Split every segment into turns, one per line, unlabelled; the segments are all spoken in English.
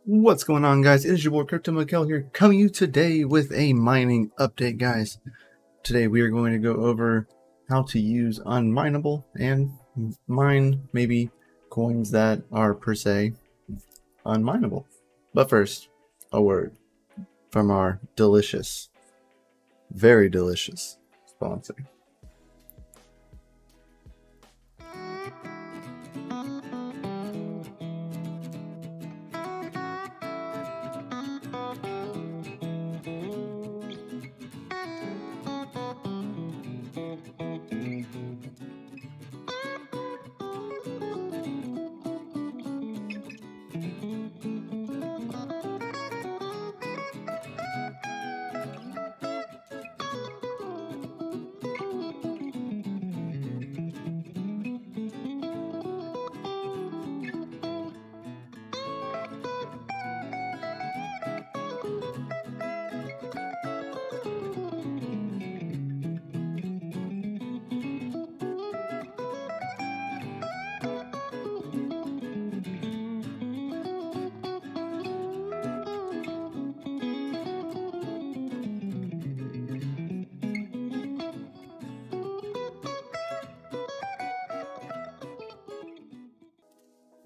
What's going on, guys? It is your boy CryptoMykel here, coming to you today with a mining update, guys. Today we are going to go over how to use unMineable and mine maybe coins that are per se unMineable. But first, a word from our delicious, very delicious sponsor.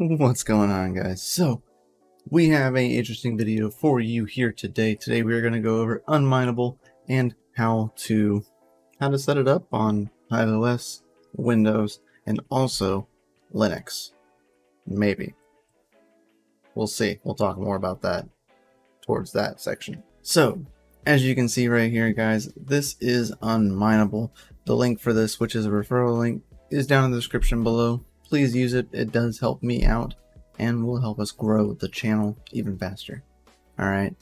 What's going on, guys? So we have an interesting video for you here today. Today we are going to go over unMineable and how to set it up on HivOS, Windows, and also Linux. Maybe. We'll see. We'll talk more about that towards that section. So as you can see right here, guys, this is unMineable. The link for this, which is a referral link, is down in the description below. Please use it. It does help me out and will help us grow the channel even faster. Alright,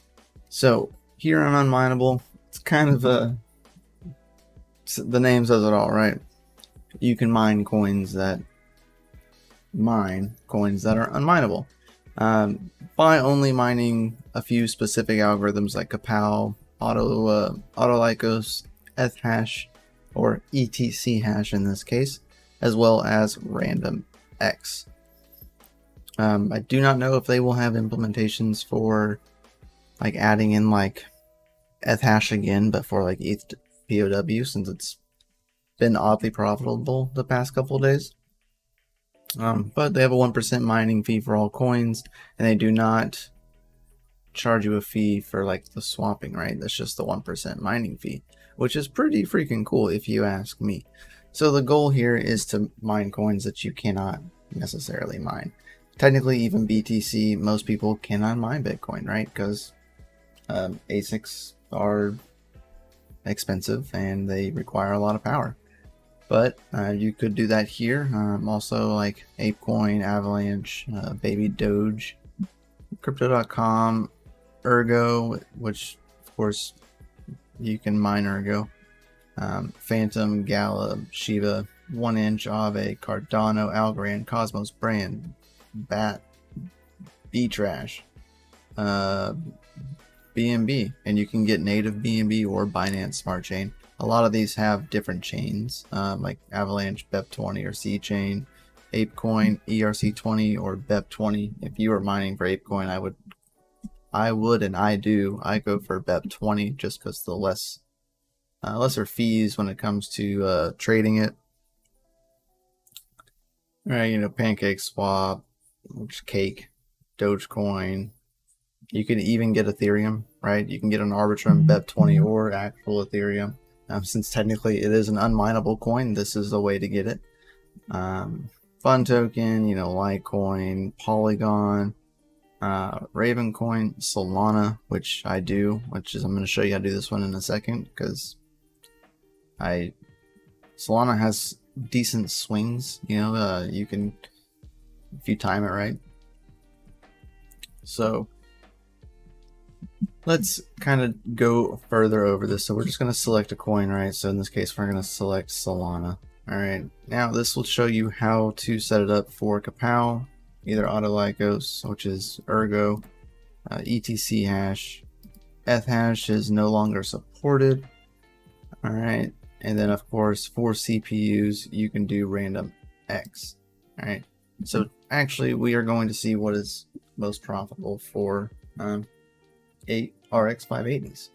so here on unMineable, it's kind of the name says it all, right? You can mine coins that are unMineable by only mining a few specific algorithms like Kapow, Autolycos, Ethash, or etc hash in this case, as well as random X. I do not know if they will have implementations for like adding in like Ethash again, but for like ETH POW, since it's been oddly profitable the past couple of days. But they have a 1% mining fee for all coins, and they do not charge you a fee for like the swapping, right? That's just the 1% mining fee, which is pretty freaking cool if you ask me. So the goal here is to mine coins that you cannot necessarily mine. Technically, even BTC, most people cannot mine Bitcoin, right? Because ASICs are expensive and they require a lot of power. But you could do that here. Also like ApeCoin, Avalanche, Baby Doge, Crypto.com, Ergo, which of course you can mine Ergo. Phantom, Gala, Shiba, 1inch, Aave, Cardano, Algorand, Cosmos, Brand, Bat, Btrash, BNB, and you can get native BNB or Binance Smart Chain. A lot of these have different chains, like Avalanche, BEP20 or C Chain, ApeCoin, ERC20 or BEP20. If you were mining for ApeCoin, I go for BEP20 just because the lesser fees when it comes to trading it. Right, you know, Pancake Swap, Cake, Dogecoin. You can even get Ethereum, right? You can get an Arbitrum, BEP20, or actual Ethereum. Since technically it is an unMineable coin, this is the way to get it. Fun Token, you know, Litecoin, Polygon, Ravencoin, Solana, which I do, I'm going to show you how to do this one in a second, because Solana has decent swings, you know, you can, if you time it right. So let's kind of go further over this. So we're just going to select a coin, right? So in this case, we're going to select Solana. All right, now this will show you how to set it up for Kapow, either Autolycos, which is Ergo, etc hash. Ethash is no longer supported. All right. And then of course for CPUs you can do random X. Alright, so actually we are going to see what is most profitable for 8 RX 580s.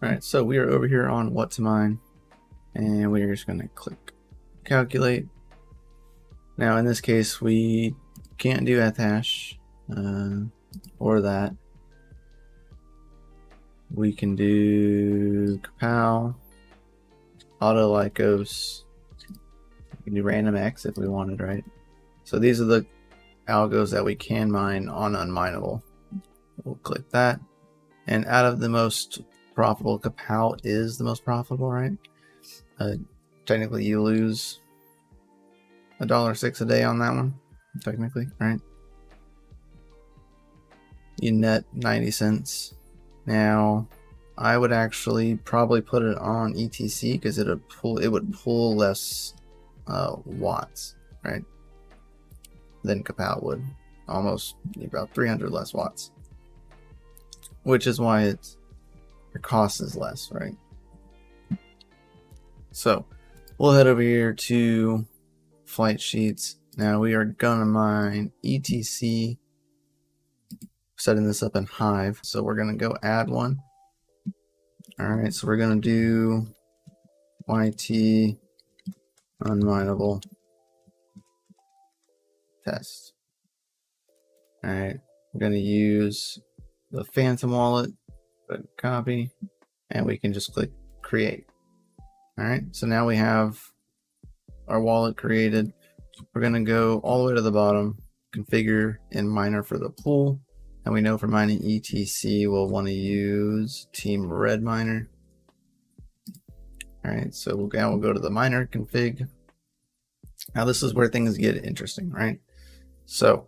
Alright, so we are over here on what to mine, and we're just going to click calculate. Now in this case we can't do eth-hash or that. We can do kapow, auto lycos, we can do random X if we wanted, right? So these are the algos that we can mine on unMineable. We'll click that, and out of the most profitable, kapow is the most profitable, right? Technically you lose $1.06 a day on that one, technically, right? You net 90 cents. Now I would actually probably put it on ETC because it would pull less watts, right, than kapow would. Almost about 300 less watts, which is why your cost is less, right? So we'll head over here to flight sheets. Now we are gonna mine ETC, setting this up in Hive. So we're gonna go add one. All right, so we're gonna do YT unMineable test. All right, we're gonna use the Phantom wallet, copy, and we can just click create. All right, so now we have our wallet created. We're gonna go all the way to the bottom, configure in miner for the pool, and we know for mining ETC we'll want to use Team Red Miner. All right, so we'll go to the miner config. Now this is where things get interesting, right? So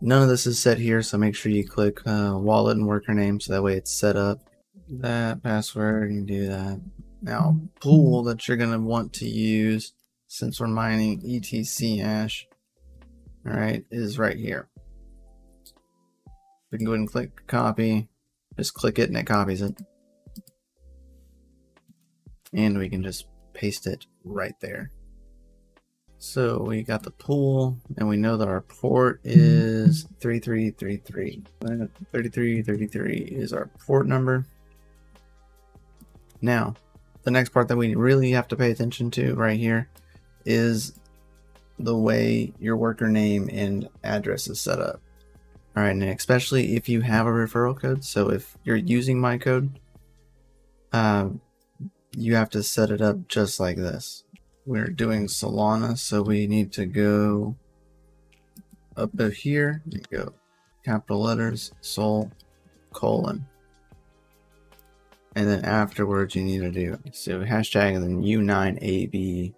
none of this is set here, so make sure you click wallet and worker name, so that way it's set up. That password, you can do that. Now pool that you're gonna want to use, since we're mining ETC hash, all right, is right here. We can go ahead and click copy, just click it and it copies it. And we can just paste it right there. So we got the pool, and we know that our port is 3333. 3333 is our port number. Now, the next part that we really have to pay attention to right here is the way your worker name and address is set up. All right, and especially if you have a referral code. So if you're using my code, you have to set it up just like this. We're doing Solana, so we need to go up here and go capital letters, Sol, colon. And then afterwards you need to do, so hashtag and then U9AB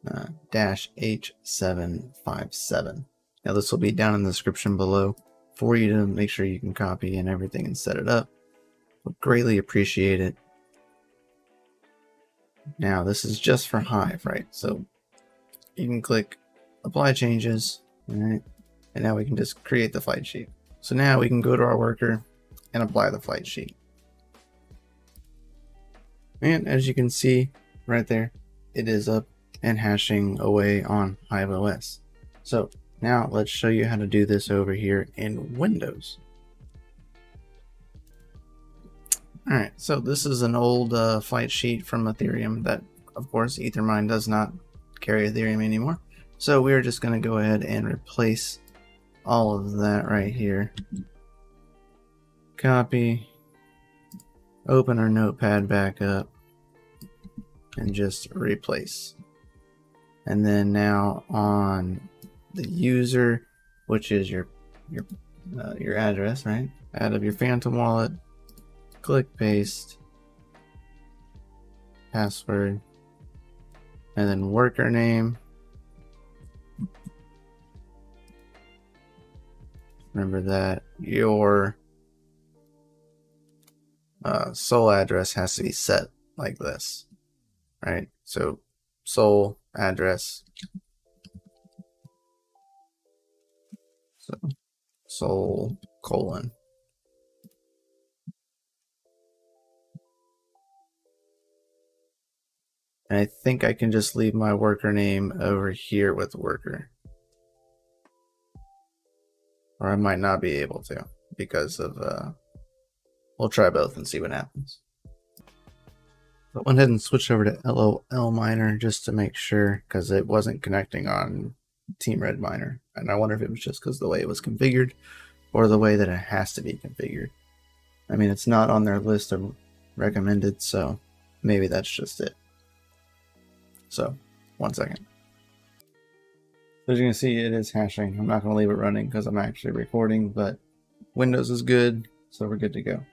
-H757. Now this will be down in the description below for you to make sure you can copy and everything and set it up. We'll greatly appreciate it. Now this is just for Hive, right? So you can click apply changes, all right? And now we can just create the flight sheet. So now we can go to our worker and apply the flight sheet. And as you can see right there, it is up and hashing away on HivOS. So now let's show you how to do this over here in Windows. All right, so this is an old flight sheet from Ethereum that, of course, Ethermine does not carry Ethereum anymore. So we're just going to go ahead and replace all of that right here. Copy, open our notepad back up, and just replace. And then now on the user, which is your address, right? Out of your Phantom wallet, click paste, password, and then worker name. Remember that your Sol address has to be set like this, right? So Sol address, so Sol colon. And I think I can just leave my worker name over here with worker. Or I might not be able to because of, we'll try both and see what happens. I went ahead and switched over to LOL Miner just to make sure, because it wasn't connecting on Team Red Miner. And I wonder if it was just because of the way it was configured or the way that it has to be configured. I mean, it's not on their list of recommended, so maybe that's just it. So, 1 second. As you can see, it is hashing. I'm not going to leave it running because I'm actually recording, but Windows is good, so we're good to go.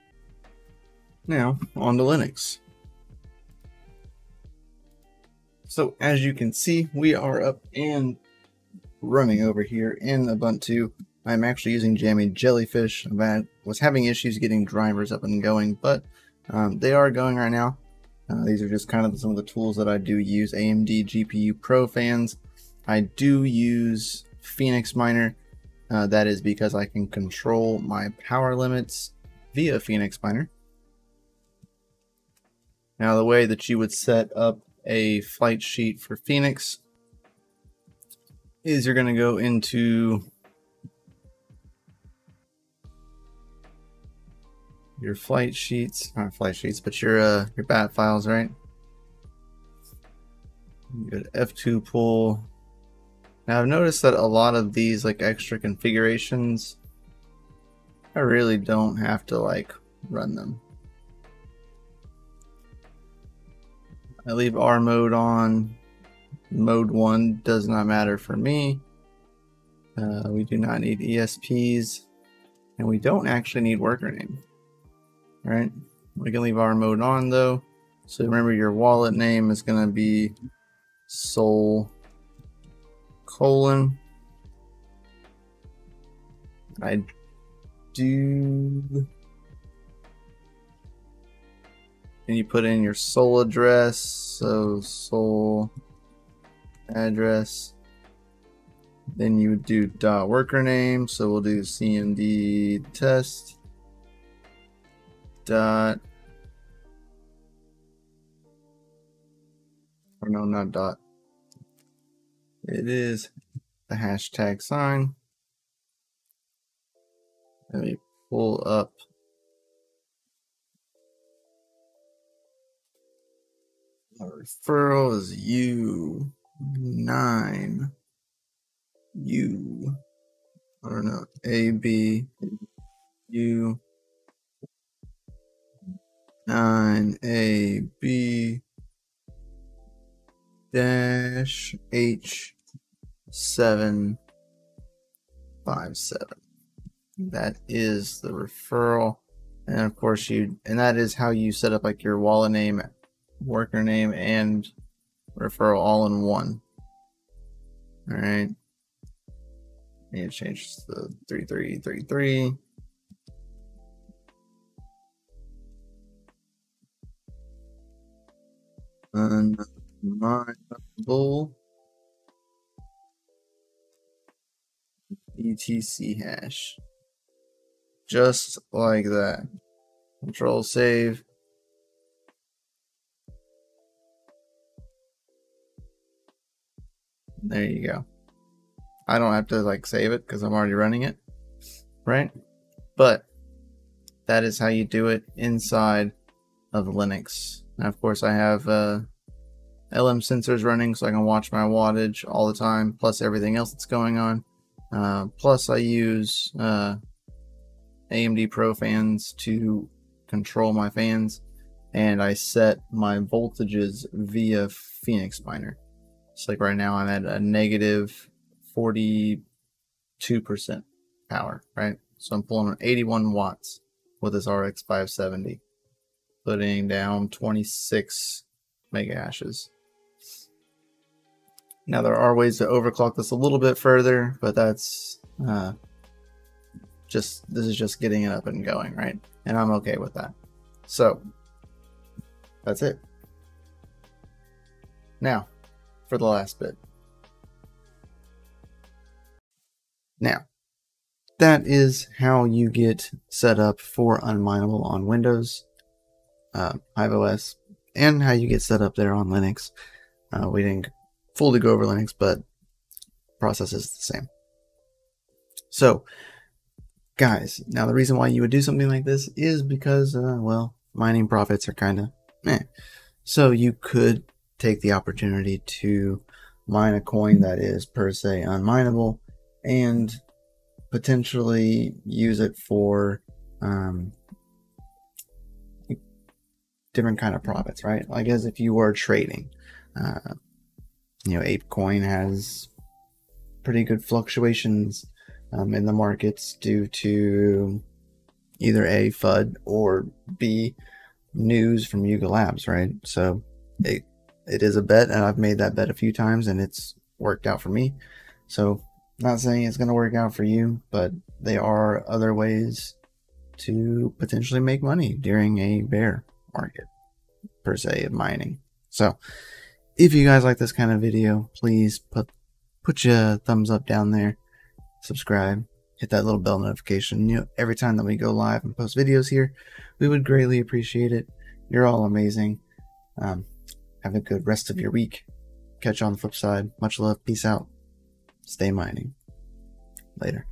Now, on to Linux. So, as you can see, we are up and running over here in Ubuntu. I'm actually using JammyJellyfish. I was having issues getting drivers up and going, but they are going right now. These are just kind of some of the tools that I do use. AMD GPU Pro fans. I do use Phoenix Miner. That is because I can control my power limits via Phoenix Miner. Now, the way that you would set up a flight sheet for Phoenix is you're going to go into your flight sheets, not flight sheets, but your bat files, right? You go to F2 pull. Now I've noticed that a lot of these like extra configurations, I really don't have to like run them. I leave R mode on. Mode 1 does not matter for me. We do not need ESPs, and we don't actually need worker name. Right? We can leave our mode on though. So remember, your wallet name is going to be Sol : I do. And you put in your Sol address. So Sol address. Then you would do .worker name. So we'll do cmd test. Dot, or no, not dot. It is the hashtag sign. Let me pull up our referral is U9 U. I don't know, AB U 9AB dash H757. That is the referral, and of course that is how you set up like your wallet name, worker name, and referral all in one. All right. I need to change the 3333. unMineable etc hash, just like that. Control save. There you go. I don't have to like save it because I'm already running it, right? But that is how you do it inside of Linux. Now, of course, I have LM sensors running so I can watch my wattage all the time, plus everything else that's going on. Plus, I use AMD Pro fans to control my fans, and I set my voltages via Phoenix Miner. So, like right now, I'm at a negative 42% power, right? So I'm pulling 81 watts with this RX 570. Putting down 26 mega hashes. Now there are ways to overclock this a little bit further, but that's this is just getting it up and going, right? And I'm okay with that. So that's it. Now for the last bit. Now that is how you get set up for unMineable on Windows. HivOS and how you get set up there on Linux. We didn't fully go over Linux, but process is the same. So guys, now the reason why you would do something like this is because, well, mining profits are kind of meh. So you could take the opportunity to mine a coin that is per se unmineable and potentially use it for different kind of profits, right? Like as if you were trading. ApeCoin has pretty good fluctuations in the markets due to either A, FUD, or B, news from Yuga Labs, right? So it is a bet, and I've made that bet a few times, and it's worked out for me. So not saying it's going to work out for you, but there are other ways to potentially make money during a bear market, per se, of mining. So if you guys like this kind of video, please put your thumbs up down there, subscribe, hit that little bell notification. Every time that we go live and post videos here, we would greatly appreciate it. You're all amazing. Have a good rest of your week. Catch you on the flip side. Much love. Peace out. Stay mining. Later.